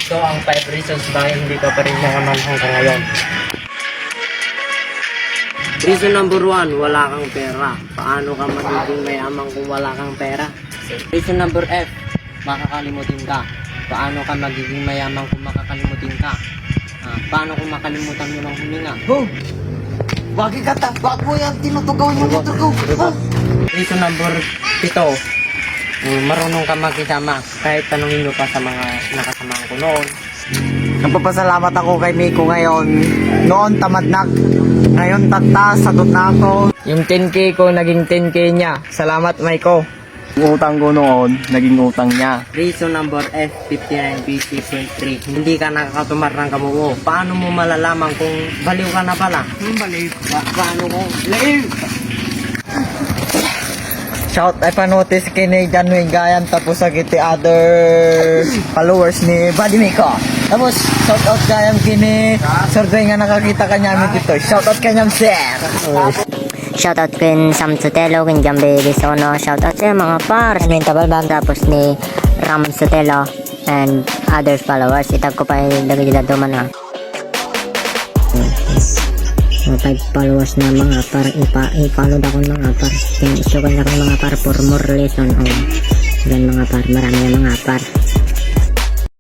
Ito ang 5 reasons bakit hindi ka pa rin yaman hanggang ngayon. Reason number 1, wala kang pera. Paano ka magiging mayaman kung wala kang pera? Reason number F, makakalimutin ka. Paano ka magiging mayaman kung makakalimutin ka? Paano kung makalimutan mo ng huminga? Bakit ka tabak mo yan? Tinutugaw yung motor ko. Reason number 7, marunong ka makisama kahit tanungin mo pa sa mga nakasamahan ko noon. Nagpapasalamat ako kay Miko ngayon. Noon tamad na. Ngayon tatas, satot na ako. Yung 10K ko, naging 10K niya. Salamat, Maiko. Yung utang ko noon, naging utang niya. Reason number F59BC.3, hindi ka nakakatumar ng kamuo. Paano mo malalaman kung baliw ka na pala? Balik. Paano ko? Shout ay panotis kini Janwing Gayan tapos sa kiti other followers ni Buddy Miko. Tapos shout out kayam kini survey nga nakakita kanya mi dito. Shout out kanyang sir. Shoutout kin Sam Sotelo, kin Jambe Lisono. Shoutout sa mga par. Ano yung tabalbag tapos ni Ram Sotelo and other followers. Itag ko pa yung lagi dila duman ha. Mga 5 followers na mga par. I-follow ako mga par. Isukan na akong mga par for more lesson. Yan mga par. Marami na mga par.